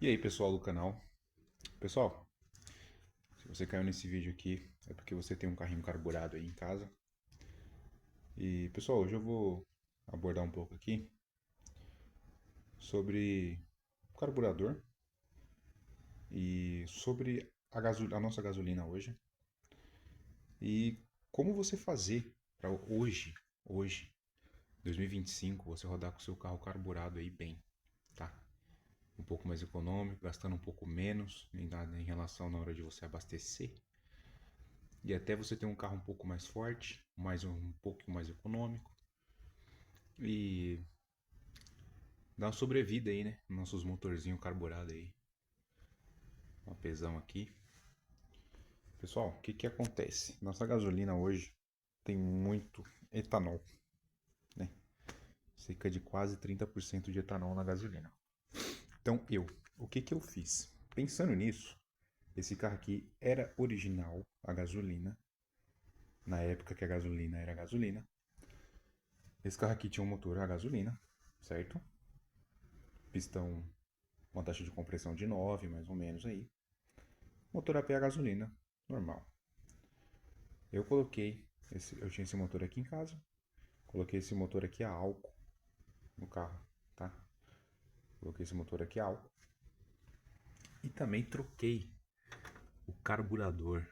E aí, pessoal do canal? Pessoal, se você caiu nesse vídeo aqui, é porque você tem um carrinho carburado aí em casa. E, pessoal, hoje eu vou abordar um pouco aqui sobre o carburador e sobre a nossa gasolina hoje. E como você fazer para hoje, 2025, você rodar com o seu carro carburado aí bem, tá? Um pouco mais econômico, gastando um pouco menos em relação na hora de você abastecer. E até você ter um carro um pouco mais forte, um pouco mais econômico. E dá uma sobrevida aí, né? Nossos motorzinhos carburados aí. Uma pesão aqui. Pessoal, o que que acontece? Nossa gasolina hoje tem muito etanol, né? Cerca de quase 30% de etanol na gasolina. Então o que que eu fiz? Pensando nisso, esse carro aqui era original a gasolina, na época que a gasolina era gasolina. Esse carro aqui tinha um motor a gasolina, certo? Pistão, uma taxa de compressão de 9 mais ou menos aí. Motor a pé a gasolina, normal. Eu tinha esse motor aqui em casa, coloquei esse motor aqui a álcool no carro, tá? Coloquei esse motor aqui a álcool e também troquei o carburador.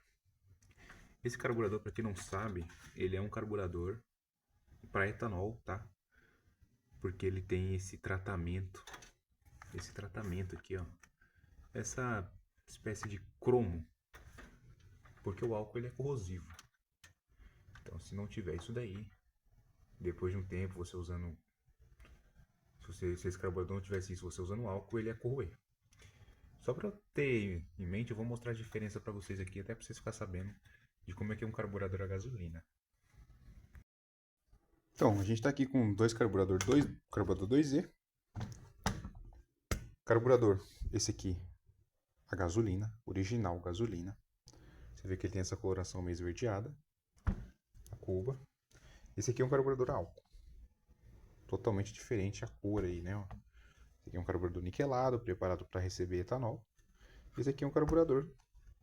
Esse carburador, para quem não sabe, ele é um carburador para etanol, tá? Porque ele tem esse tratamento aqui, ó, essa espécie de cromo, porque o álcool ele é corrosivo. Então, se não tiver isso daí, depois de um tempo você usando, se esse carburador não tivesse isso, você usando álcool, ele ia corroer. Só para ter em mente, eu vou mostrar a diferença para vocês aqui, até para vocês ficarem sabendo de como é que é um carburador a gasolina. Então, a gente está aqui com carburador 2Z, carburador, esse aqui, a gasolina, original gasolina. Você vê que ele tem essa coloração meio esverdeada, a cuba. Esse aqui é um carburador a álcool, totalmente diferente a cor aí, né? Esse aqui é um carburador niquelado, preparado para receber etanol. Esse aqui é um carburador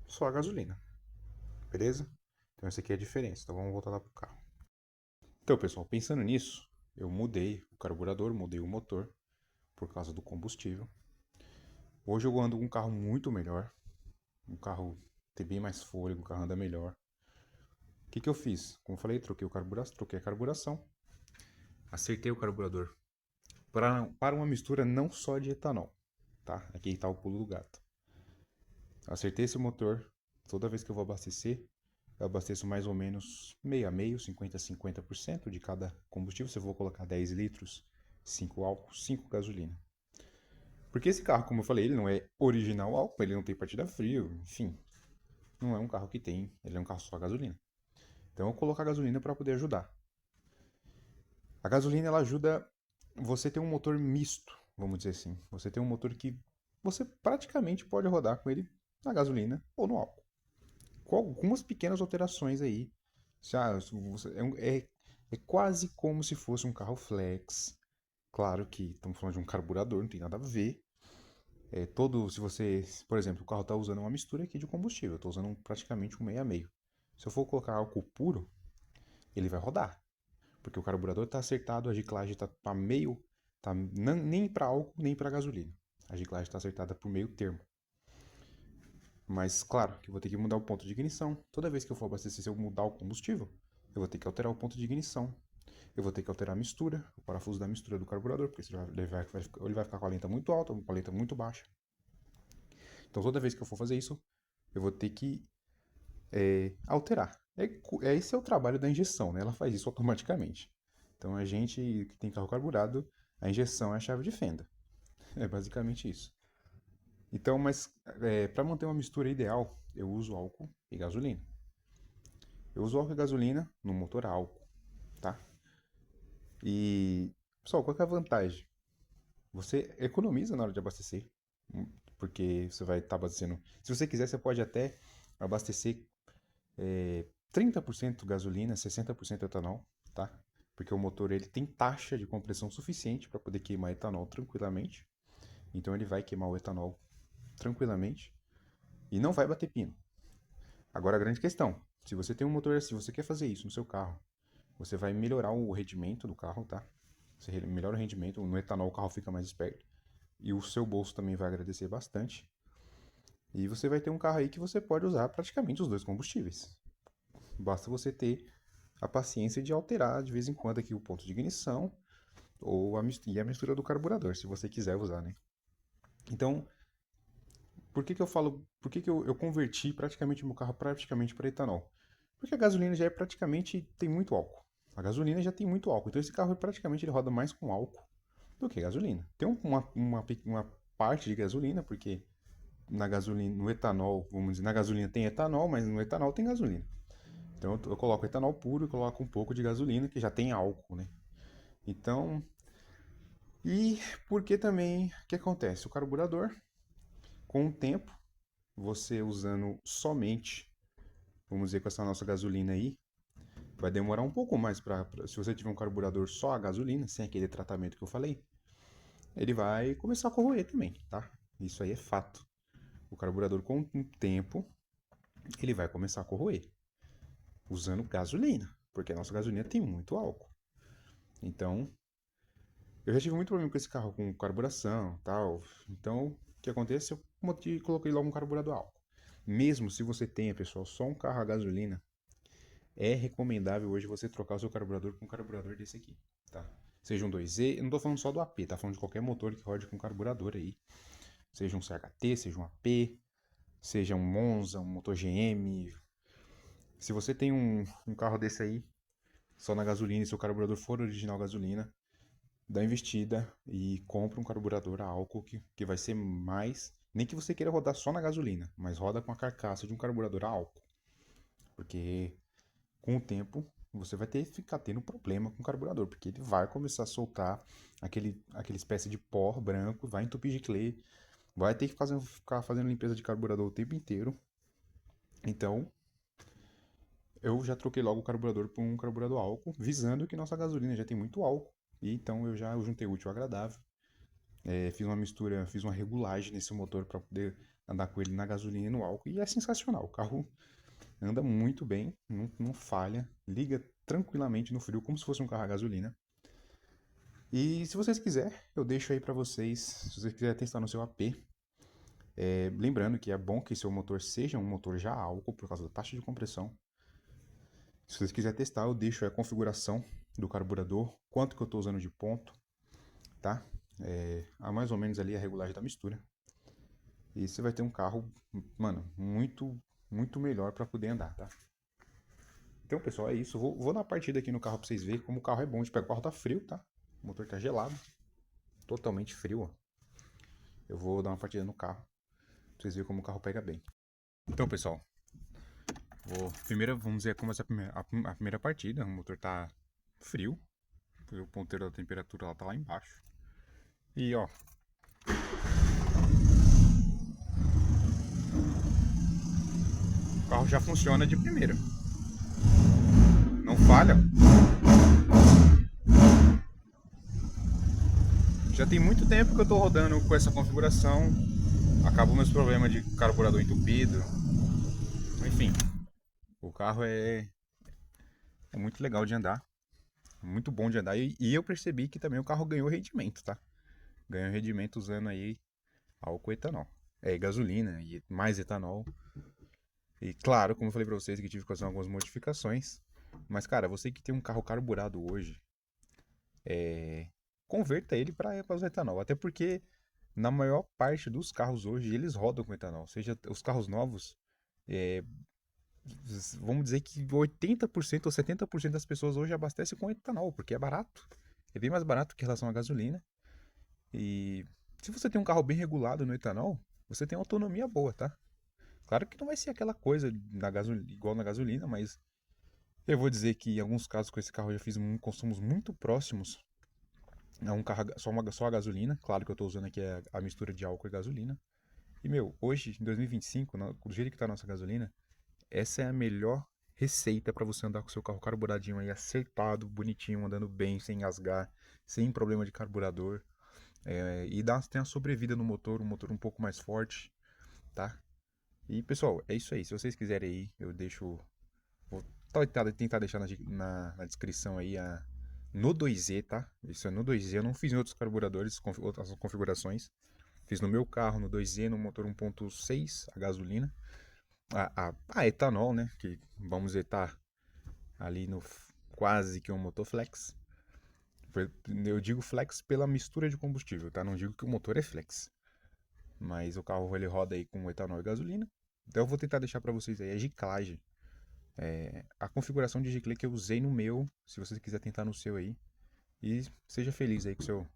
só a gasolina, beleza? Então essa aqui é a diferença. Então vamos voltar lá pro carro. Então, pessoal, pensando nisso, eu mudei o carburador, mudei o motor por causa do combustível. Hoje eu ando com um carro muito melhor, um carro tem bem mais fôlego, o carro anda melhor. O que que eu fiz? Como eu falei, troquei a carburação, acertei o carburador para uma mistura não só de etanol, tá? Aqui está o pulo do gato. Acertei esse motor, toda vez que eu vou abastecer, eu abasteço mais ou menos meio a meio, 50-50% de cada combustível. Se eu vou colocar 10 litros, 5 álcool, 5 gasolina. Porque esse carro, como eu falei, ele não é original álcool, ele não tem partida frio, enfim. Não é um carro que tem, ele é um carro só a gasolina. Então eu vou colocar gasolina para poder ajudar. A gasolina ela ajuda você ter um motor misto, vamos dizer assim. Você tem um motor que você praticamente pode rodar com ele na gasolina ou no álcool. Com algumas pequenas alterações aí. É quase como se fosse um carro flex. Claro que estamos falando de um carburador, não tem nada a ver. Se você, por exemplo, o carro está usando uma mistura aqui de combustível, eu estou usando praticamente um meio a meio. Se eu for colocar álcool puro, ele vai rodar, porque o carburador está acertado, a giclagem está meio, nem para álcool nem para gasolina. A giclagem está acertada por meio termo. Mas claro que eu vou ter que mudar o ponto de ignição. Toda vez que eu for abastecer, se eu mudar o combustível, eu vou ter que alterar o ponto de ignição. Eu vou ter que alterar a mistura, o parafuso da mistura do carburador, porque ele vai ficar com a lenta muito alta ou com a lenta muito baixa. Então toda vez que eu for fazer isso, eu vou ter que alterar. Esse é o trabalho da injeção, né? Ela faz isso automaticamente. Então a gente que tem carro carburado, a injeção é a chave de fenda. É basicamente isso. Então, mas para manter uma mistura ideal, eu uso álcool e gasolina. Eu uso álcool e gasolina no motor a álcool, tá? E, pessoal, qual que é a vantagem? Você economiza na hora de abastecer, porque você vai estar abastecendo. Se você quiser, você pode até abastecer 30% gasolina, 60% etanol, tá? Porque o motor ele tem taxa de compressão suficiente para poder queimar etanol tranquilamente. Então ele vai queimar o etanol tranquilamente, e não vai bater pino. Agora a grande questão, se você tem um motor assim, você quer fazer isso no seu carro, você vai melhorar o rendimento do carro, tá? Você melhora o rendimento, no etanol o carro fica mais esperto, e o seu bolso também vai agradecer bastante. E você vai ter um carro aí que você pode usar praticamente os dois combustíveis. Basta você ter a paciência de alterar de vez em quando aqui o ponto de ignição ou e a mistura do carburador, se você quiser usar, né? Então, por que que eu falo, por que que eu converti praticamente o meu carro praticamente para etanol? Porque a gasolina já é praticamente, tem muito álcool. A gasolina já tem muito álcool, então esse carro praticamente ele roda mais com álcool do que gasolina. Tem uma parte de gasolina, porque na gasolina, no etanol, vamos dizer, na gasolina tem etanol, mas no etanol tem gasolina. Então eu coloco etanol puro e coloco um pouco de gasolina que já tem álcool, né? Então, e porque também, o que acontece? O carburador, com o tempo, você usando somente, vamos dizer, com essa nossa gasolina aí, vai demorar um pouco mais se você tiver um carburador só a gasolina, sem aquele tratamento que eu falei, ele vai começar a corroer também, tá? Isso aí é fato. O carburador, com o tempo, ele vai começar a corroer, usando gasolina, porque a nossa gasolina tem muito álcool. Então, eu já tive muito problema com esse carro, com carburação e tal. Então, o que acontece? Eu coloquei logo um carburador álcool. Mesmo se você tenha, pessoal, só um carro a gasolina, é recomendável hoje você trocar o seu carburador com um carburador desse aqui, tá? Seja um 2E, eu não tô falando só do AP, tá falando de qualquer motor que rode com carburador aí. Seja um CHT, seja um AP, seja um Monza, um motor GM. Se você tem um carro desse aí, só na gasolina, e seu carburador for original gasolina, dá uma investida e compra um carburador a álcool que vai ser mais. Nem que você queira rodar só na gasolina, mas roda com a carcaça de um carburador a álcool. Porque com o tempo você vai ter que ficar tendo problema com o carburador, porque ele vai começar a soltar aquele espécie de pó branco, vai entupir de clay, vai ter que ficar fazendo limpeza de carburador o tempo inteiro. Então, eu já troquei logo o carburador por um carburador álcool, visando que nossa gasolina já tem muito álcool. E então eu juntei o útil ao agradável. Fiz uma mistura, fiz uma regulagem nesse motor para poder andar com ele na gasolina e no álcool. E é sensacional. O carro anda muito bem, não falha, liga tranquilamente no frio, como se fosse um carro a gasolina. E se vocês quiserem, eu deixo aí para vocês, se vocês quiserem testar no seu AP. Lembrando que é bom que seu motor seja um motor já a álcool, por causa da taxa de compressão. Se vocês quiserem testar, eu deixo aí a configuração do carburador, quanto que eu estou usando de ponto, tá? Mais ou menos ali a regulagem da mistura. E você vai ter um carro, mano, muito, muito melhor para poder andar, tá? Então, pessoal, é isso. Vou dar uma partida aqui no carro pra vocês verem como o carro é bom. O carro tá frio, tá? O motor tá gelado. Totalmente frio, ó. Eu vou dar uma partida no carro pra vocês verem como o carro pega bem. Então, pessoal, primeiro vamos dizer como essa a primeira partida. O motor tá frio. O ponteiro da temperatura ela tá lá embaixo. E, ó. O carro já funciona de primeira. Não falha. Já tem muito tempo que eu tô rodando com essa configuração. Acabou meus problemas de carburador entupido. Enfim, o carro é muito legal de andar. Muito bom de andar. E eu percebi que também o carro ganhou rendimento, tá? Ganhou rendimento usando aí álcool e etanol. Gasolina e mais etanol. E claro, como eu falei pra vocês, que tive que fazer algumas modificações. Mas, cara, você que tem um carro carburado hoje, converta ele para usar etanol. Até porque, na maior parte dos carros hoje, eles rodam com etanol. Seja os carros novos, vamos dizer que 80% ou 70% das pessoas hoje abastecem com etanol, porque é barato. É bem mais barato que em relação à gasolina. E se você tem um carro bem regulado no etanol, você tem autonomia boa, tá? Claro que não vai ser aquela coisa igual na gasolina, mas eu vou dizer que em alguns casos com esse carro eu já fiz consumos muito próximos a um carro só a gasolina. Claro que eu tô usando aqui a mistura de álcool e gasolina. E, meu, hoje, em 2025, do jeito que tá a nossa gasolina, essa é a melhor receita para você andar com seu carro carburadinho aí, acertado, bonitinho, andando bem, sem engasgar, sem problema de carburador. E tem a sobrevida no motor, um motor um pouco mais forte. tá? E, pessoal, é isso aí. Se vocês quiserem aí, eu deixo... Vou tentar deixar na descrição aí no 2Z, tá? Isso é no 2Z. Eu não fiz em outros carburadores, outras configurações. Fiz no meu carro, no 2Z, no motor 1.6, a gasolina. A etanol, né? Que vamos etar ali no quase que um motor flex. Eu digo flex pela mistura de combustível, tá? Não digo que o motor é flex. Mas o carro ele roda aí com etanol e gasolina. Então eu vou tentar deixar para vocês aí a giclagem. A configuração de giclê que eu usei no meu, se você quiser tentar no seu aí. E seja feliz aí com o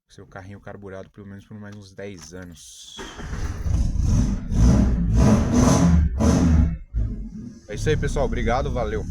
seu carrinho carburado pelo menos por mais uns 10 anos. É isso aí, pessoal. Obrigado, valeu.